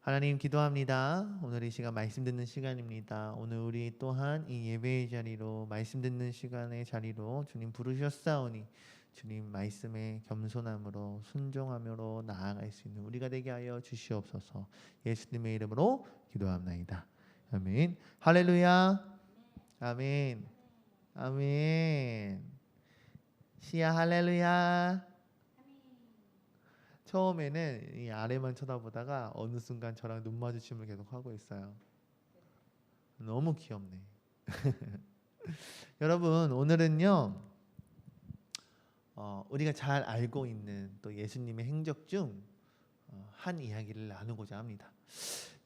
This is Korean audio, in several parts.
하나님 기도합니다. 오늘 이 시간 말씀 듣는 시간입니다. 오늘 우리 또한 이 예배의 자리로 말씀 듣는 시간의 자리로 주님 부르셨사오니 주님 말씀에 겸손함으로 순종함으로 나아갈 수 있는 우리가 되게 하여 주시옵소서. 예수님의 이름으로 기도합나이다. 아멘. 할렐루야. 아멘. 아멘. 시야 할렐루야. 처음에는 이 아래만 쳐다보다가 어느 순간 저랑 눈 마주침을 계속 하고 있어요. 너무 귀엽네. 여러분 오늘은요 우리가 잘 알고 있는 또 예수님의 행적 중 한 이야기를 나누고자 합니다.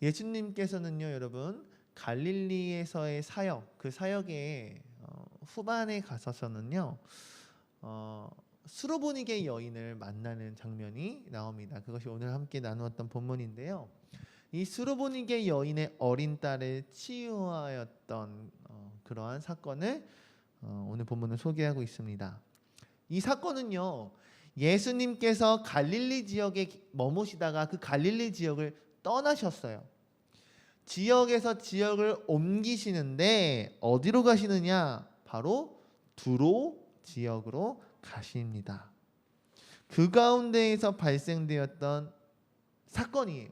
예수님께서는요 여러분 갈릴리에서의 사역, 그 사역의 후반에 가서서는요 수로보니게 여인을 만나는 장면이 나옵니다. 그것이 오늘 함께 나누었던 본문인데요. 이 수로보니게 여인의 어린 딸을 치유하였던 그러한 사건을 오늘 본문을 소개하고 있습니다. 이 사건은요. 예수님께서 갈릴리 지역에 머무시다가 그 갈릴리 지역을 떠나셨어요. 지역에서 지역을 옮기시는데 어디로 가시느냐? 바로 두로 지역으로 가십니다. 그 가운데에서 발생되었던 사건이에요.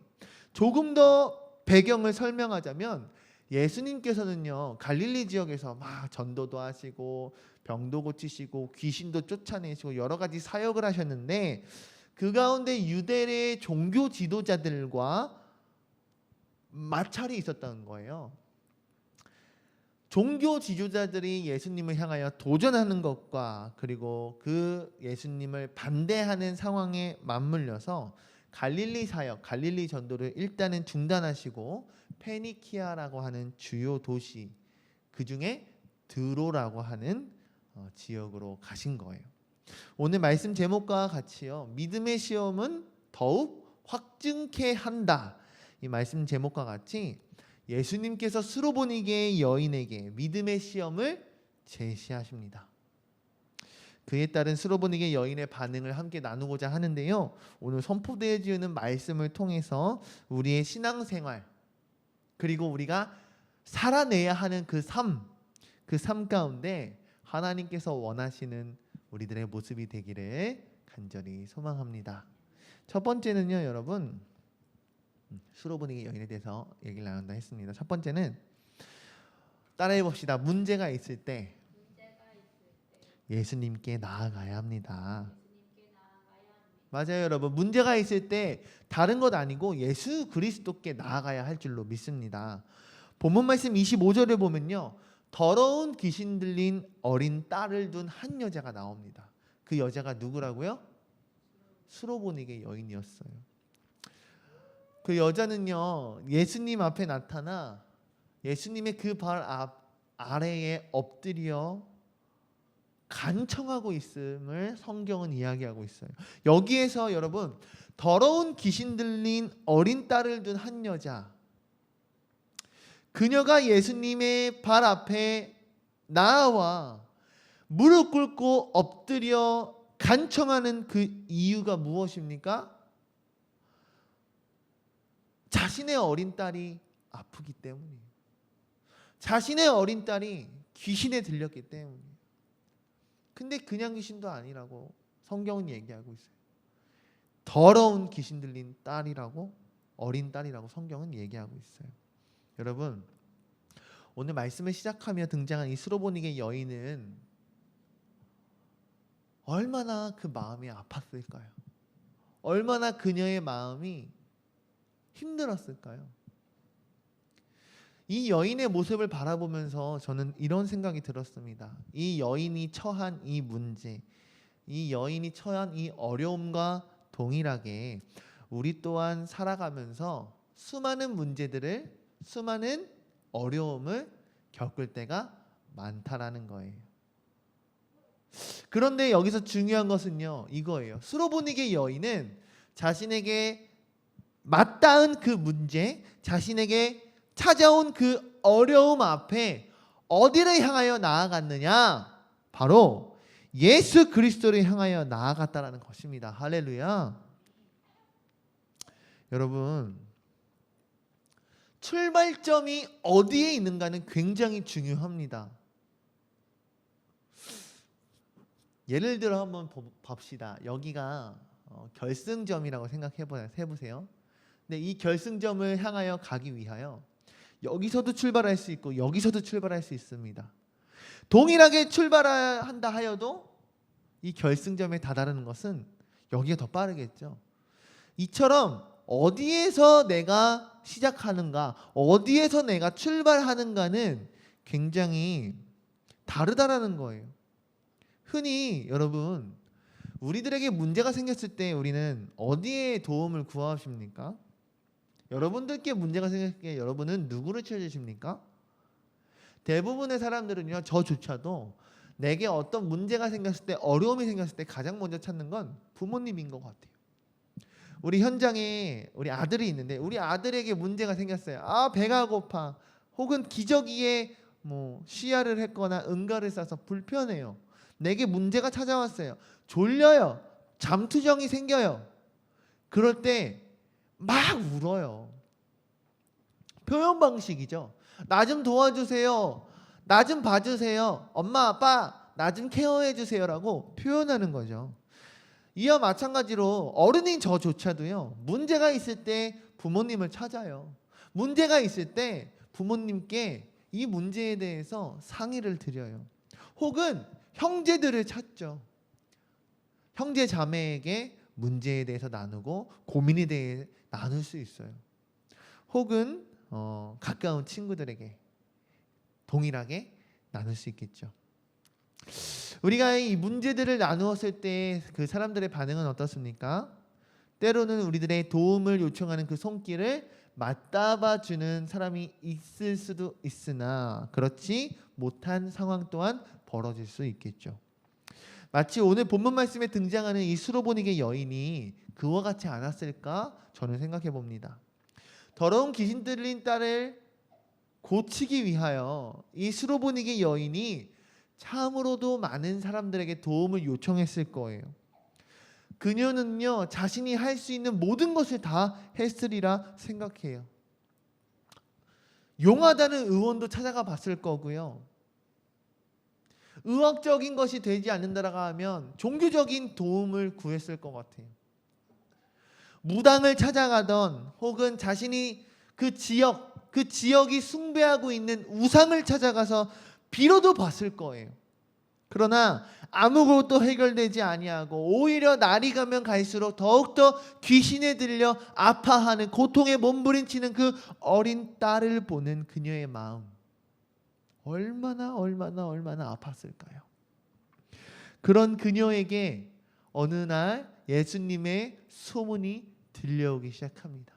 조금 더 배경을 설명하자면 예수님께서는요 갈릴리 지역에서 막 전도도 하시고 병도 고치시고 귀신도 쫓아내시고 여러 가지 사역을 하셨는데 그 가운데 유대의 종교 지도자들과 마찰이 있었다는 거예요. 종교 지도자들이 예수님을 향하여 도전하는 것과 그리고 그 예수님을 반대하는 상황에 맞물려서 갈릴리 사역, 갈릴리 전도를 일단은 중단하시고 페니키아라고 하는 주요 도시, 그 중에 드로라고 하는 지역으로 가신 거예요. 오늘 말씀 제목과 같이요. 믿음의 시험은 더욱 확증케 한다. 이 말씀 제목과 같이 예수님께서 수로보니게 여인에게 믿음의 시험을 제시하십니다. 그에 따른 수로보니게 여인의 반응을 함께 나누고자 하는데요. 오늘 선포되어 지는 말씀을 통해서 우리의 신앙생활 그리고 우리가 살아내야 하는 그 삶 가운데 하나님께서 원하시는 우리들의 모습이 되기를 간절히 소망합니다. 첫 번째는요, 여러분. 수로보니게 여인에 대해서 얘기를 나눈다 했습니다. 첫 번째는 따라해 봅시다. 문제가 있을 때 예수님께 나아가야 합니다. 맞아요, 여러분. 문제가 있을 때 다른 것 아니고 예수 그리스도께 나아가야 할 줄로 믿습니다. 본문 말씀 25절에 보면요. 더러운 귀신 들린 어린 딸을 둔 한 여자가 나옵니다. 그 여자가 누구라고요? 수로보니게 여인이었어요. 그 여자는요 예수님 앞에 나타나 예수님의 그 발 아래에 엎드려 간청하고 있음을 성경은 이야기하고 있어요. 여기에서 여러분 더러운 귀신 들린 어린 딸을 둔 한 여자, 그녀가 예수님의 발 앞에 나와 무릎 꿇고 엎드려 간청하는 그 이유가 무엇입니까? 자신의 어린 딸이 아프기 때문이에요. 자신의 어린 딸이 귀신에 들렸기 때문이에요. 근데 그냥 귀신도 아니라고 성경은 얘기하고 있어요. 더러운 귀신 들린 딸이라고, 어린 딸이라고 성경은 얘기하고 있어요. 여러분, 오늘 말씀을 시작하며 등장한 이 수로보니게 여인은 얼마나 그 마음이 아팠을까요? 얼마나 그녀의 마음이 힘들었을까요? 이 여인의 모습을 바라보면서 저는 이런 생각이 들었습니다. 이 여인이 처한 이 문제, 이 여인이 처한 이 어려움과 동일하게 우리 또한 살아가면서 수많은 문제들을, 수많은 어려움을 겪을 때가 많다라는 거예요. 그런데 여기서 중요한 것은요, 이거예요. 수로보니게 여인은 자신에게 맞닿은 그 문제, 자신에게 찾아온 그 어려움 앞에 어디를 향하여 나아갔느냐? 바로 예수 그리스도를 향하여 나아갔다라는 것입니다. 할렐루야. 여러분, 출발점이 어디에 있는가는 굉장히 중요합니다. 예를 들어 한번 봅시다. 여기가 결승점이라고 해보세요. 근데 이 결승점을 향하여 가기 위하여 여기서도 출발할 수 있고 여기서도 출발할 수 있습니다. 동일하게 출발한다 하여도 이 결승점에 다다르는 것은 여기가 더 빠르겠죠. 이처럼 어디에서 내가 시작하는가, 어디에서 내가 출발하는가는 굉장히 다르다라는 거예요. 흔히 여러분, 우리들에게 문제가 생겼을 때 우리는 어디에 도움을 구하십니까? 여러분들께 문제가 생겼을 때 여러분은 누구를 찾으십니까? 대부분의 사람들은요, 저조차도 내게 어떤 문제가 생겼을 때, 어려움이 생겼을 때 가장 먼저 찾는 건 부모님인 것 같아요. 우리 현장에 우리 아들이 있는데 우리 아들에게 문제가 생겼어요. 아, 배가 고파. 혹은 기저귀에 시야를 했거나 응가를 싸서 불편해요. 내게 문제가 찾아왔어요. 졸려요. 잠투정이 생겨요. 그럴 때 막 울어요. 표현 방식이죠. 나 좀 도와주세요. 나 좀 봐주세요. 엄마 아빠 나 좀 케어해 주세요라고 표현하는 거죠. 이와 마찬가지로 어른인 저조차도요, 문제가 있을 때 부모님을 찾아요. 문제가 있을 때 부모님께 이 문제에 대해서 상의를 드려요. 혹은 형제들을 찾죠. 형제 자매에게 문제에 대해서 나누고 고민에 대해 나눌 수 있어요. 혹은 가까운 친구들에게 동일하게 나눌 수 있겠죠. 우리가 이 문제들을 나누었을 때 그 사람들의 반응은 어떻습니까? 때로는 우리들의 도움을 요청하는 그 손길을 맞잡아 주는 사람이 있을 수도 있으나 그렇지 못한 상황 또한 벌어질 수 있겠죠. 마치 오늘 본문 말씀에 등장하는 이 수로보니게 여인이 그와 같지 않았을까 저는 생각해 봅니다. 더러운 귀신 들린 딸을 고치기 위하여 이 수로보니게 여인이 참으로도 많은 사람들에게 도움을 요청했을 거예요. 그녀는요, 자신이 할 수 있는 모든 것을 다 했으리라 생각해요. 용하다는 의원도 찾아가 봤을 거고요. 의학적인 것이 되지 않는다라고 하면 종교적인 도움을 구했을 것 같아요. 무당을 찾아가던 혹은 자신이 그 지역이 숭배하고 있는 우상을 찾아가서 빌어도 봤을 거예요. 그러나 아무것도 해결되지 아니하고 오히려 날이 가면 갈수록 더욱더 귀신에 들려 아파하는 고통에 몸부림치는 그 어린 딸을 보는 그녀의 마음, 얼마나 아팠을까요? 그런 그녀에게 어느 날 예수님의 소문이 들려오기 시작합니다.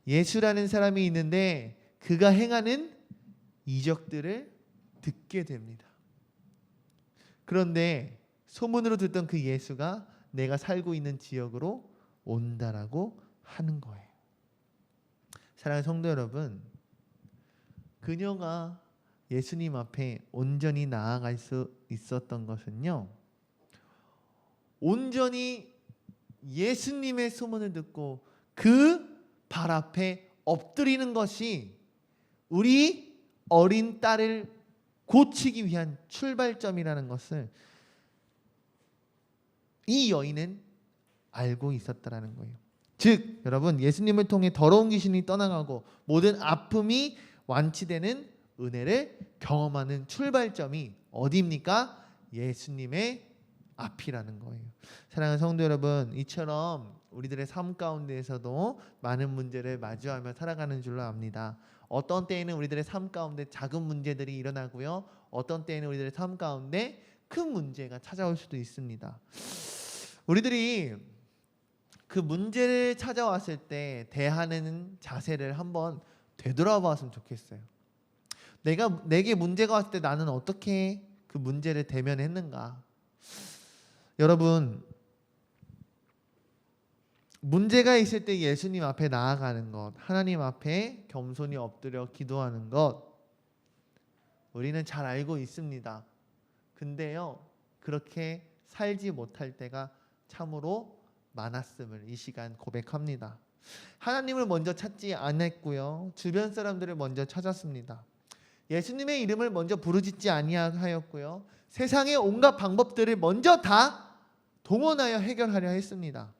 예수라는 사람이 있는데 그가 행하는 이적들을 듣게 됩니다. 그런데 소문으로 듣던 그 예수가 내가 살고 있는 지역으로 온다라고 하는 거예요. 사랑하는 성도 여러분, 그녀가 예수님 앞에 온전히 나아갈 수 있었던 것은요, 온전히 예수님의 소문을 듣고 그 발 앞에 엎드리는 것이 우리 어린 딸을 고치기 위한 출발점이라는 것을 이 여인은 알고 있었다라는 거예요. 즉 여러분, 예수님을 통해 더러운 귀신이 떠나가고 모든 아픔이 완치되는 은혜를 경험하는 출발점이 어디입니까? 예수님의 앞이라는 거예요. 사랑하는 성도 여러분, 이처럼 우리들의 삶 가운데에서도 많은 문제를 마주하며 살아가는 줄로 압니다. 어떤 때에는 우리들의 삶 가운데 작은 문제들이 일어나고요, 어떤 때에는 우리들의 삶 가운데 큰 문제가 찾아올 수도 있습니다. 우리들이 그 문제를 찾아왔을 때 대하는 자세를 한번 되돌아봤으면 좋겠어요. 내게 문제가 왔을 때 나는 어떻게 그 문제를 대면했는가? 여러분, 문제가 있을 때 예수님 앞에 나아가는 것, 하나님 앞에 겸손히 엎드려 기도하는 것, 우리는 잘 알고 있습니다. 근데요, 그렇게 살지 못할 때가 참으로 많았음을 이 시간 고백합니다. 하나님을 먼저 찾지 않았고요. 주변 사람들을 먼저 찾았습니다. 예수님의 이름을 먼저 부르짖지 아니하였고요. 세상의 온갖 방법들을 먼저 다 동원하여 해결하려 했습니다.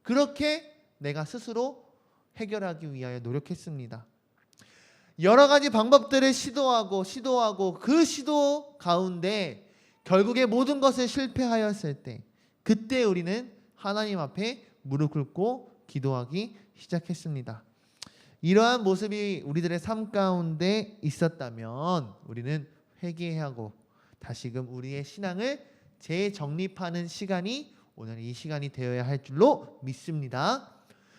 그렇게 내가 스스로 해결하기 위하여 노력했습니다. 여러 가지 방법들을 시도하고 그 시도 가운데 결국에 모든 것을 실패하였을 때, 그때 우리는 하나님 앞에 무릎 꿇고 기도하기 시작했습니다. 이러한 모습이 우리들의 삶 가운데 있었다면 우리는 회개하고 다시금 우리의 신앙을 재정립하는 시간이 오늘 이 시간이 되어야 할 줄로 믿습니다.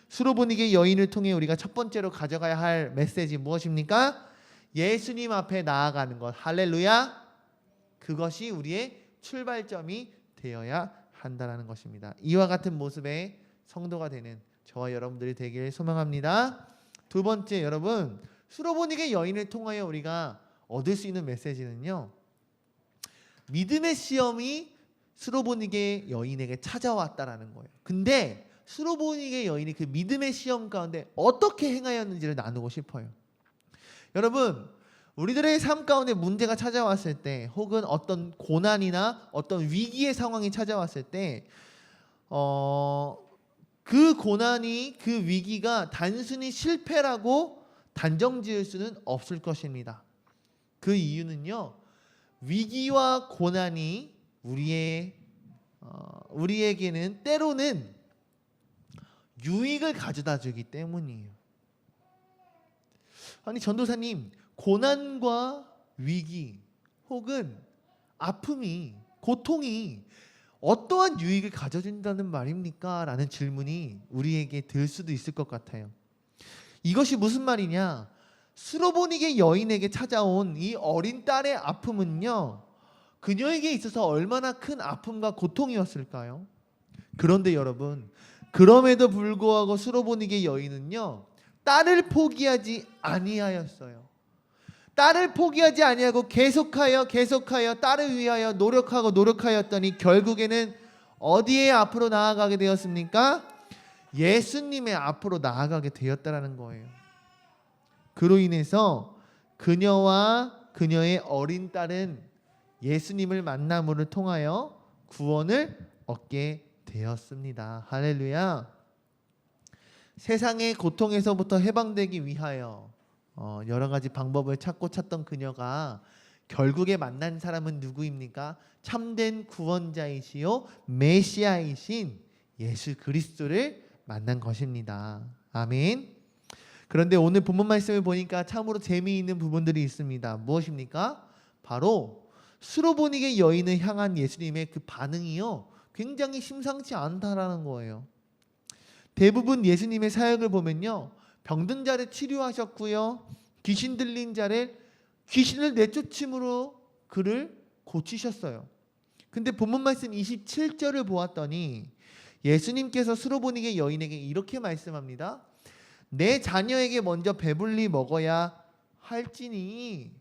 수로보니게 여인을 통해 우리가 첫 번째로 가져가야 할 메시지 무엇입니까? 예수님 앞에 나아가는 것. 할렐루야. 그것이 우리의 출발점이 되어야 한다는 것입니다. 이와 같은 모습의 성도가 되는 저와 여러분들이 되길 소망합니다. 두 번째, 여러분, 수로보니게 여인을 통하여 우리가 얻을 수 있는 메시지는요, 믿음의 시험이 수로보니게 여인에게 찾아왔다라는 거예요. 근데 수로보니게 여인이 그 믿음의 시험 가운데 어떻게 행하였는지를 나누고 싶어요. 여러분, 우리들의 삶 가운데 문제가 찾아왔을 때, 혹은 어떤 고난이나 어떤 위기의 상황이 찾아왔을 때, 그 고난이, 그 위기가 단순히 실패라고 단정지을 수는 없을 것입니다. 그 이유는요, 위기와 고난이 우리에게는 때로는 유익을 가져다 주기 때문이에요. 아니, 전도사님, 고난과 위기 혹은 아픔이, 고통이 어떠한 유익을 가져준다는 말입니까? 라는 질문이 우리에게 들 수도 있을 것 같아요. 이것이 무슨 말이냐? 수로보니게 여인에게 찾아온 이 어린 딸의 아픔은요, 그녀에게 있어서 얼마나 큰 아픔과 고통이었을까요? 그런데 여러분, 그럼에도 불구하고 수로보니게 여인은요, 딸을 포기하지 아니하였어요. 딸을 포기하지 아니하고 계속하여 딸을 위하여 노력하였더니 결국에는 어디에 앞으로 나아가게 되었습니까? 예수님의 앞으로 나아가게 되었다라는 거예요. 그로 인해서 그녀와 그녀의 어린 딸은 예수님을 만남을 통하여 구원을 얻게 되었습니다. 할렐루야. 세상의 고통에서부터 해방되기 위하여 여러 가지 방법을 찾던 그녀가 결국에 만난 사람은 누구입니까? 참된 구원자이시요 메시아이신 예수 그리스도를 만난 것입니다. 아멘. 그런데 오늘 본문 말씀을 보니까 참으로 재미있는 부분들이 있습니다. 무엇입니까? 바로 수로보니게 여인을 향한 예수님의 그 반응이요, 굉장히 심상치 않다라는 거예요. 대부분 예수님의 사역을 보면요, 병든 자를 치료하셨고요, 귀신 들린 자를 귀신을 내쫓음으로 그를 고치셨어요. 근데 본문 말씀 27절을 보았더니 예수님께서 수로보니게 여인에게 이렇게 말씀합니다. 내 자녀에게 먼저 배불리 먹어야 할지니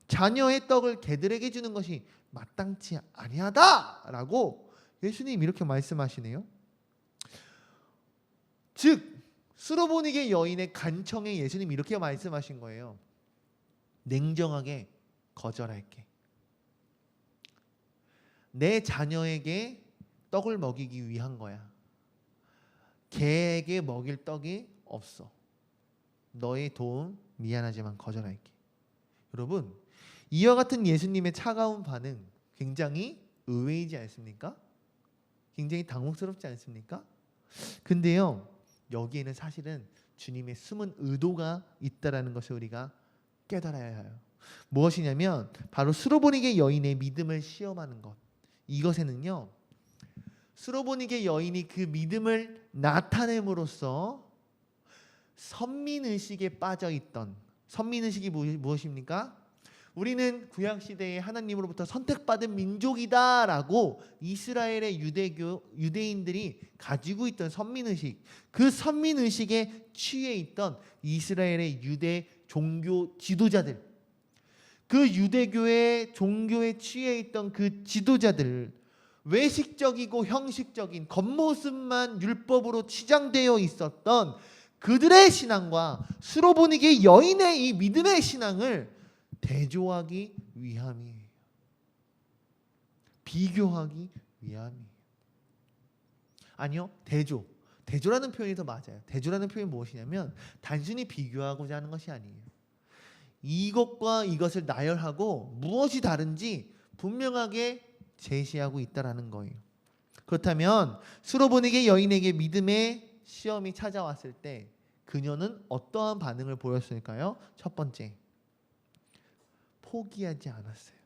자녀의 떡을 개들에게 주는 것이 마땅치 아니하다라고 예수님 이렇게 말씀하시네요. 즉 수로보니게 여인의 간청에 예수님 이렇게 말씀하신 거예요. 냉정하게 거절할게. 내 자녀에게 떡을 먹이기 위한 거야. 개에게 먹일 떡이 없어. 너의 도움 미안하지만 거절할게. 여러분, 이와 같은 예수님의 차가운 반응 굉장히 의외이지 않습니까? 굉장히 당혹스럽지 않습니까? 근데요, 여기에는 사실은 주님의 숨은 의도가 있다라는 것을 우리가 깨달아야 해요. 무엇이냐면 바로 수로보니게 여인의 믿음을 시험하는 것. 이것에는요, 수로보니게 여인이 그 믿음을 나타냄으로써 선민의식에 빠져있던, 선민의식이 무엇입니까? 우리는 구약시대에 하나님으로부터 선택받은 민족이다라고 이스라엘의 유대인들이 가지고 있던 선민의식, 그 선민의식에 취해 있던 이스라엘의 유대 종교 지도자들, 그 유대교의 종교에 취해 있던 그 지도자들, 외식적이고 형식적인 겉모습만 율법으로 치장되어 있었던 그들의 신앙과 수로보니게 여인의 이 믿음의 신앙을 대조하기 위함이에요. 비교하기 위함이에요. 아니요, 대조라는 표현이 더 맞아요. 대조라는 표현이 무엇이냐면 단순히 비교하고자 하는 것이 아니에요. 이것과 이것을 나열하고 무엇이 다른지 분명하게 제시하고 있다라는 거예요. 그렇다면 수로보니게 여인에게 믿음의 시험이 찾아왔을 때 그녀는 어떠한 반응을 보였을까요? 첫 번째, 포기하지 않았어요.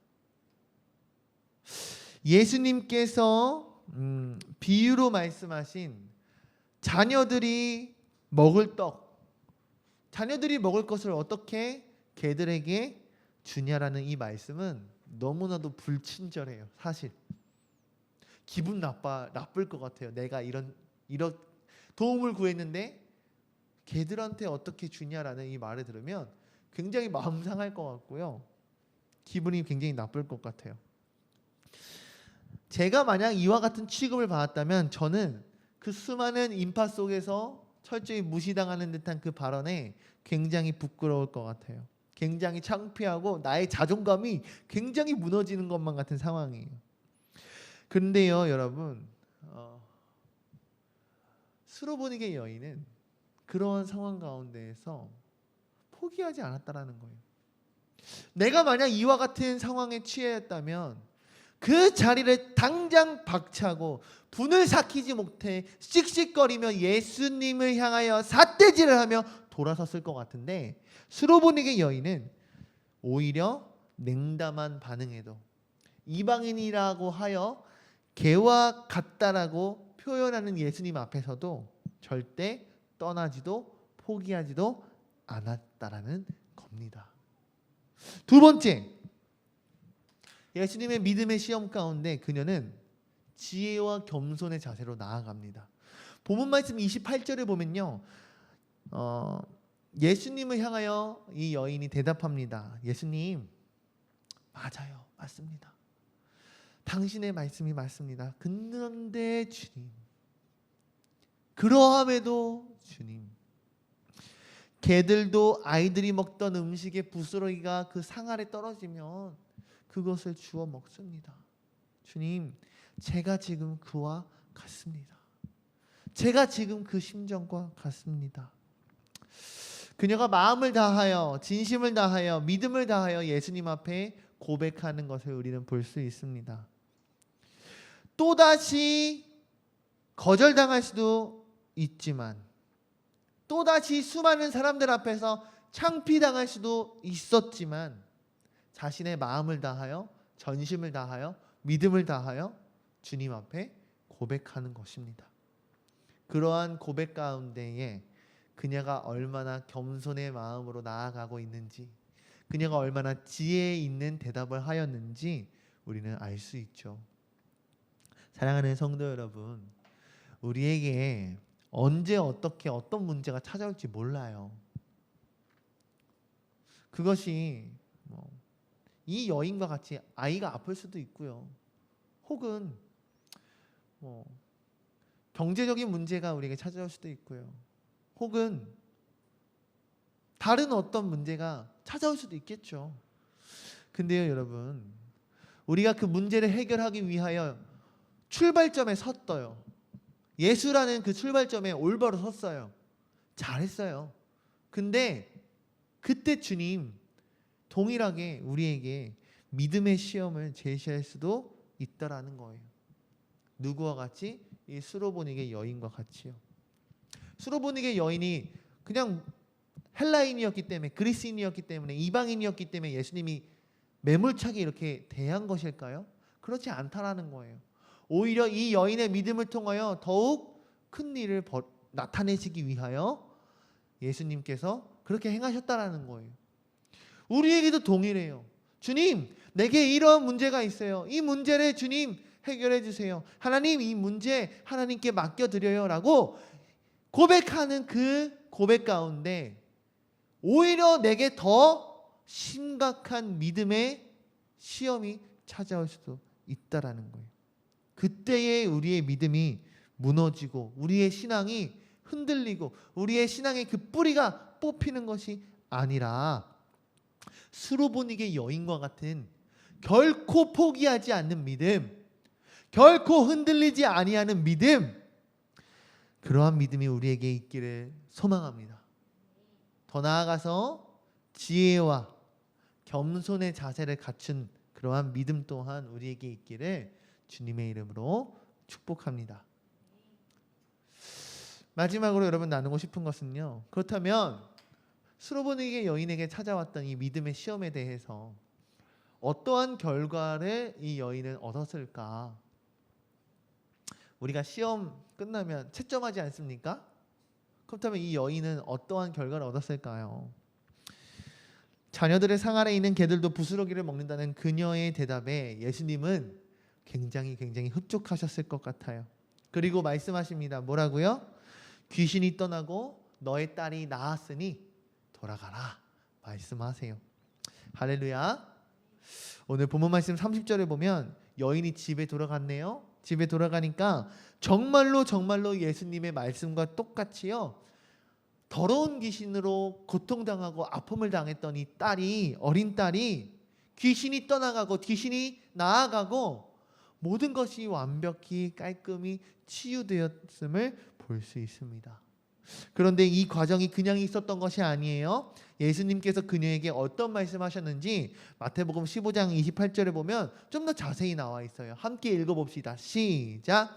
예수님께서 비유로 말씀하신 자녀들이 먹을 떡, 자녀들이 먹을 것을 어떻게 개들에게 주냐라는 이 말씀은 너무나도 불친절해요. 사실 기분 나쁠 것 같아요. 내가 이런 도움을 구했는데 개들한테 어떻게 주냐라는 이 말을 들으면 굉장히 마음 상할 것 같고요. 기분이 굉장히 나쁠 것 같아요. 제가 만약 이와 같은 취급을 받았다면 저는 그 수많은 인파 속에서 철저히 무시당하는 듯한 그 발언에 굉장히 부끄러울 것 같아요. 굉장히 창피하고 나의 자존감이 굉장히 무너지는 것만 같은 상황이에요. 그런데요, 여러분, 수로보니게 여인은 그러한 상황 가운데에서 포기하지 않았다라는 거예요. 내가 만약 이와 같은 상황에 처했다면 그 자리를 당장 박차고 분을 삭히지 못해 씩씩거리며 예수님을 향하여 삿대질을 하며 돌아섰을 것 같은데, 수로보니게 여인은 오히려 냉담한 반응에도 이방인이라고 하여 개와 같다라고 표현하는 예수님 앞에서도 절대 떠나지도 포기하지도 않았다라는 겁니다. 두 번째, 예수님의 믿음의 시험 가운데 그녀는 지혜와 겸손의 자세로 나아갑니다. 본문 말씀 28절에 보면요, 예수님을 향하여 이 여인이 대답합니다. 예수님, 맞아요, 맞습니다. 당신의 말씀이 맞습니다. 그런데 주님, 그러함에도 주님, 개들도 아이들이 먹던 음식의 부스러기가 그 상 아래 떨어지면 그것을 주워 먹습니다. 주님, 제가 지금 그와 같습니다. 제가 지금 그 심정과 같습니다. 그녀가 마음을 다하여, 진심을 다하여, 믿음을 다하여 예수님 앞에 고백하는 것을 우리는 볼 수 있습니다. 또다시 거절당할 수도 있지만, 또다시 수많은 사람들 앞에서 창피당할 수도 있었지만, 자신의 마음을 다하여, 전심을 다하여, 믿음을 다하여 주님 앞에 고백하는 것입니다. 그러한 고백 가운데에 그녀가 얼마나 겸손의 마음으로 나아가고 있는지, 그녀가 얼마나 지혜 있는 대답을 하였는지 우리는 알 수 있죠. 사랑하는 성도 여러분, 우리에게 언제 어떻게 어떤 문제가 찾아올지 몰라요. 그것이 이 여인과 같이 아이가 아플 수도 있고요. 혹은 경제적인 문제가 우리에게 찾아올 수도 있고요. 혹은 다른 어떤 문제가 찾아올 수도 있겠죠. 근데요, 여러분, 우리가 그 문제를 해결하기 위하여 출발점에 섰어요. 예수라는 그 출발점에 올바로 섰어요. 잘했어요. 근데 그때 주님 동일하게 우리에게 믿음의 시험을 제시할 수도 있다라는 거예요. 누구와 같이? 이 수로보니게 여인과 같이요. 수로보니게 여인이 그냥 헬라인이었기 때문에, 그리스인이었기 때문에, 이방인이었기 때문에 예수님이 매몰차게 이렇게 대한 것일까요? 그렇지 않다라는 거예요. 오히려 이 여인의 믿음을 통하여 더욱 큰 일을 나타내시기 위하여 예수님께서 그렇게 행하셨다라는 거예요. 우리에게도 동일해요. 주님, 내게 이런 문제가 있어요. 이 문제를 주님 해결해 주세요. 하나님, 이 문제 하나님께 맡겨드려요 라고 고백하는 그 고백 가운데 오히려 내게 더 심각한 믿음의 시험이 찾아올 수도 있다라는 거예요. 그때의 우리의 믿음이 무너지고 우리의 신앙이 흔들리고 우리의 신앙의 그 뿌리가 뽑히는 것이 아니라 수로보닉의 여인과 같은 결코 포기하지 않는 믿음, 결코 흔들리지 아니하는 믿음, 그러한 믿음이 우리에게 있기를 소망합니다. 더 나아가서 지혜와 겸손의 자세를 갖춘 그러한 믿음 또한 우리에게 있기를 주님의 이름으로 축복합니다. 마지막으로 여러분 나누고 싶은 것은요, 그렇다면 수로보닉의 여인에게 찾아왔던 이 믿음의 시험에 대해서 어떠한 결과를 이 여인은 얻었을까? 우리가 시험 끝나면 채점하지 않습니까? 그렇다면 이 여인은 어떠한 결과를 얻었을까요? 자녀들의 상 아래 있는 개들도 부스러기를 먹는다는 그녀의 대답에 예수님은 굉장히 흡족하셨을 것 같아요. 그리고 말씀하십니다. 뭐라고요? 귀신이 떠나고 너의 딸이 나았으니 돌아가라 말씀하세요. 할렐루야. 오늘 본문 말씀 30절에 보면 여인이 집에 돌아갔네요. 집에 돌아가니까 정말로 예수님의 말씀과 똑같이요, 더러운 귀신으로 고통당하고 아픔을 당했던 이 딸이, 어린 딸이 귀신이 떠나가고 귀신이 나아가고 모든 것이 완벽히 깔끔히 치유되었음을 볼 수 있습니다. 그런데 이 과정이 그냥 있었던 것이 아니에요. 예수님께서 그녀에게 어떤 말씀하셨는지 마태복음 15장 28절에 보면 좀 더 자세히 나와 있어요. 함께 읽어봅시다. 시작.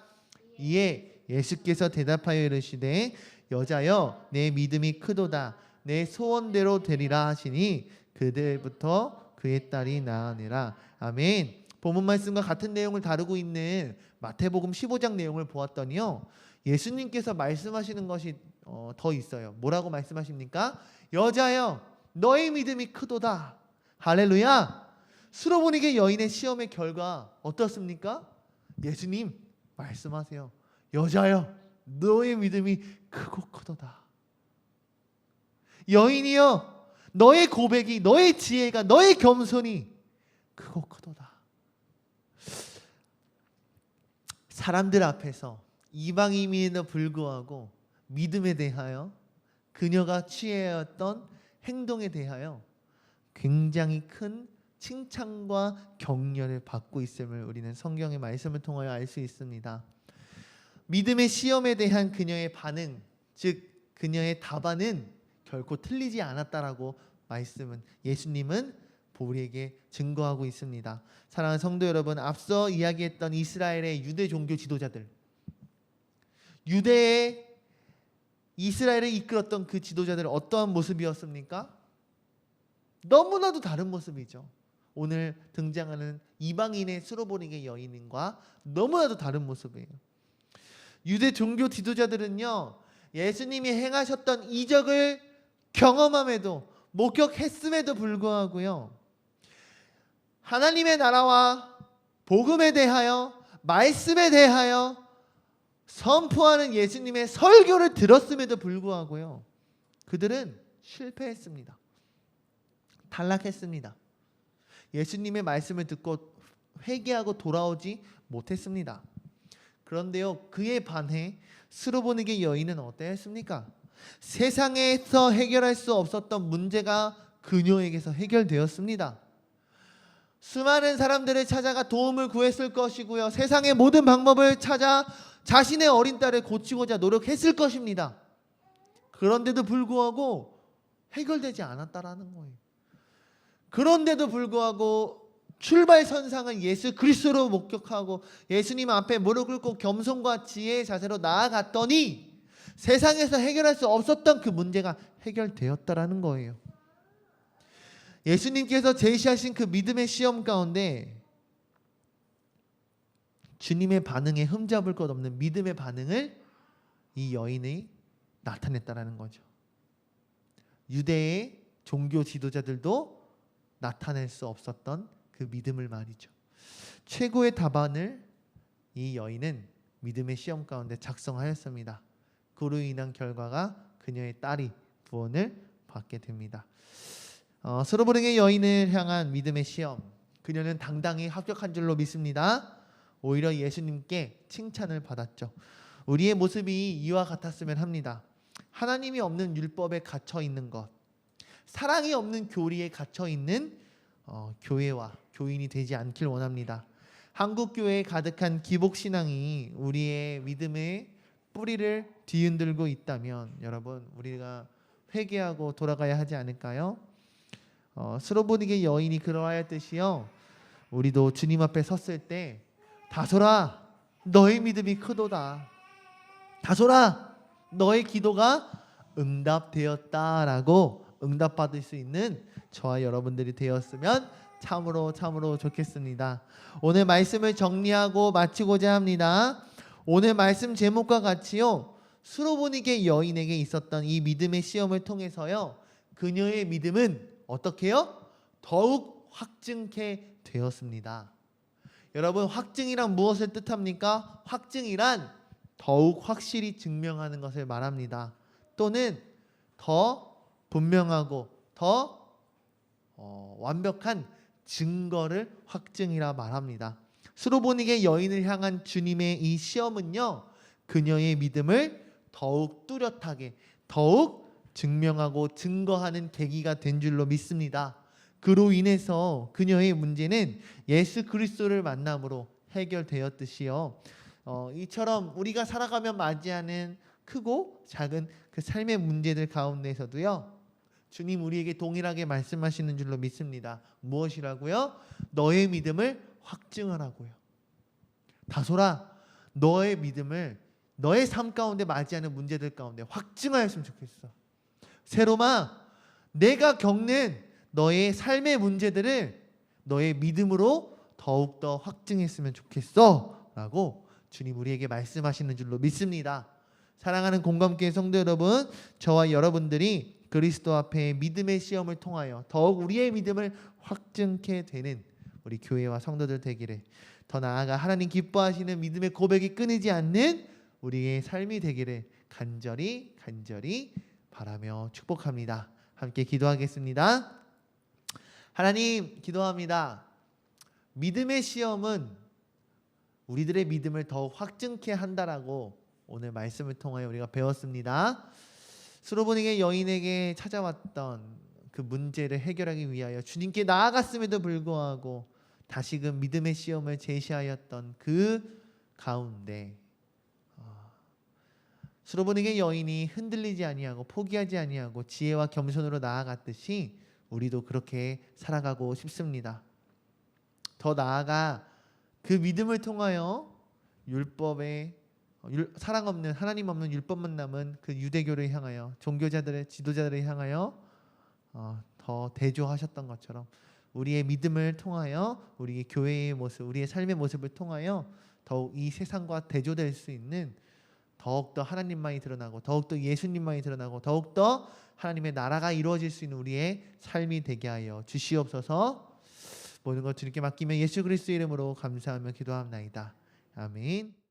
이에 예수께서 대답하여 이르시되 여자여 내 믿음이 크도다 내 소원대로 되리라 하시니 그들부터 그의 딸이 나으니라. 아멘. 본문 말씀과 같은 내용을 다루고 있는 마태복음 15장 내용을 보았더니요, 예수님께서 말씀하시는 것이 더 있어요. 뭐라고 말씀하십니까? 여자여 너의 믿음이 크도다. 할렐루야. 수로보닉의 여인의 시험의 결과 어떻습니까? 예수님 말씀하세요. 여자여 너의 믿음이 크고 크도다. 여인이여 너의 고백이, 너의 지혜가, 너의 겸손이 크고 크도다. 사람들 앞에서 이방인임에도 불구하고 믿음에 대하여, 그녀가 취해왔던 행동에 대하여 굉장히 큰 칭찬과 격려를 받고 있음을 우리는 성경의 말씀을 통하여 알 수 있습니다. 믿음의 시험에 대한 그녀의 반응, 즉 그녀의 답안은 결코 틀리지 않았다라고 예수님은 우리에게 증거하고 있습니다. 사랑하는 성도 여러분, 앞서 이야기했던 이스라엘의 유대 종교 지도자들, 유대의 이스라엘을 이끌었던 그 지도자들은 어떠한 모습이었습니까? 너무나도 다른 모습이죠. 오늘 등장하는 이방인의 수로보닉의 여인과 너무나도 다른 모습이에요. 유대 종교 지도자들은요, 예수님이 행하셨던 이적을 경험함에도, 목격했음에도 불구하고요, 하나님의 나라와 복음에 대하여, 말씀에 대하여 선포하는 예수님의 설교를 들었음에도 불구하고요, 그들은 실패했습니다. 탈락했습니다. 예수님의 말씀을 듣고 회개하고 돌아오지 못했습니다. 그런데요, 그에 반해 수로보닉의 여인은 어떠했습니까? 세상에서 해결할 수 없었던 문제가 그녀에게서 해결되었습니다. 수많은 사람들을 찾아가 도움을 구했을 것이고요, 세상의 모든 방법을 찾아 자신의 어린 딸을 고치고자 노력했을 것입니다. 그런데도 불구하고 해결되지 않았다라는 거예요. 그런데도 불구하고 출발선상은 예수 그리스도로 목격하고 예수님 앞에 무릎 꿇고 겸손과 지혜의 자세로 나아갔더니 세상에서 해결할 수 없었던 그 문제가 해결되었다라는 거예요. 예수님께서 제시하신 그 믿음의 시험 가운데 주님의 반응에 흠잡을 것 없는 믿음의 반응을 이 여인이 나타냈다라는 거죠. 유대의 종교 지도자들도 나타낼 수 없었던 그 믿음을 말이죠. 최고의 답안을 이 여인은 믿음의 시험 가운데 작성하였습니다. 그로 인한 결과가 그녀의 딸이 구원을 받게 됩니다. 수로보닉의 여인을 향한 믿음의 시험, 그녀는 당당히 합격한 줄로 믿습니다. 오히려 예수님께 칭찬을 받았죠. 우리의 모습이 이와 같았으면 합니다. 하나님이 없는 율법에 갇혀 있는 것, 사랑이 없는 교리에 갇혀 있는 교회와 교인이 되지 않길 원합니다. 한국 교회에 가득한 기복 신앙이 우리의 믿음의 뿌리를 뒤흔들고 있다면 여러분 우리가 회개하고 돌아가야 하지 않을까요? 스로보닉의 여인이 그러하였듯이요. 우리도 주님 앞에 섰을 때 다소라 너의 믿음이 크도다. 다소라 너의 기도가 응답되었다라고 응답받을 수 있는 저와 여러분들이 되었으면 참으로 좋겠습니다. 오늘 말씀을 정리하고 마치고자 합니다. 오늘 말씀 제목과 같이요. 스로보닉의 여인에게 있었던 이 믿음의 시험을 통해서요. 그녀의 믿음은 어떻게요? 더욱 확증케 되었습니다. 여러분 확증이란 무엇을 뜻합니까? 확증이란 더욱 확실히 증명하는 것을 말합니다. 또는 더 분명하고 더 완벽한 증거를 확증이라 말합니다. 스로보닉의 여인을 향한 주님의 이 시험은요. 그녀의 믿음을 더욱 뚜렷하게 더욱 증명하고 증거하는 계기가 된 줄로 믿습니다. 그로 인해서 그녀의 문제는 예수 그리스도를 만남으로 해결되었듯이요. 이처럼 우리가 살아가며 맞이하는 크고 작은 그 삶의 문제들 가운데서도요. 주님 우리에게 동일하게 말씀하시는 줄로 믿습니다. 무엇이라고요? 너의 믿음을 확증하라고요. 다소라 너의 믿음을 너의 삶 가운데 맞이하는 문제들 가운데 확증하였으면 좋겠어. 세로마 내가 겪는 너의 삶의 문제들을 너의 믿음으로 더욱더 확증했으면 좋겠어 라고 주님 우리에게 말씀하시는 줄로 믿습니다. 사랑하는 공감교회 성도 여러분, 저와 여러분들이 그리스도 앞에 믿음의 시험을 통하여 더욱 우리의 믿음을 확증케 되는 우리 교회와 성도들 되기를, 더 나아가 하나님 기뻐하시는 믿음의 고백이 끊이지 않는 우리의 삶이 되기를 간절히 바라며 축복합니다. 함께 기도하겠습니다. 하나님 기도합니다. 믿음의 시험은 우리들의 믿음을 더욱 확증케 한다라고 오늘 말씀을 통하여 우리가 배웠습니다. 스로보닉의 여인에게 찾아왔던 그 문제를 해결하기 위하여 주님께 나아갔음에도 불구하고 다시금 믿음의 시험을 제시하였던 그 가운데 스로보닉의 여인이 흔들리지 아니하고 포기하지 아니하고 지혜와 겸손으로 나아갔듯이 우리도 그렇게 살아가고 싶습니다. 더 나아가 그 믿음을 통하여 율법의 사랑 없는 하나님 없는 율법만 남은 그 유대교를 향하여 종교자들의 지도자들을 향하여 더 대조하셨던 것처럼 우리의 믿음을 통하여 우리의 교회의 모습, 우리의 삶의 모습을 통하여 더욱 이 세상과 대조될 수 있는 더욱더 하나님만이 드러나고 더욱더 예수님만이 드러나고 더욱더 하나님의 나라가 이루어질 수 있는 우리의 삶이 되게 하여 주시옵소서. 모든 것 주님께 맡기며 예수 그리스도의 이름으로 감사하며 기도합나이다. 아멘.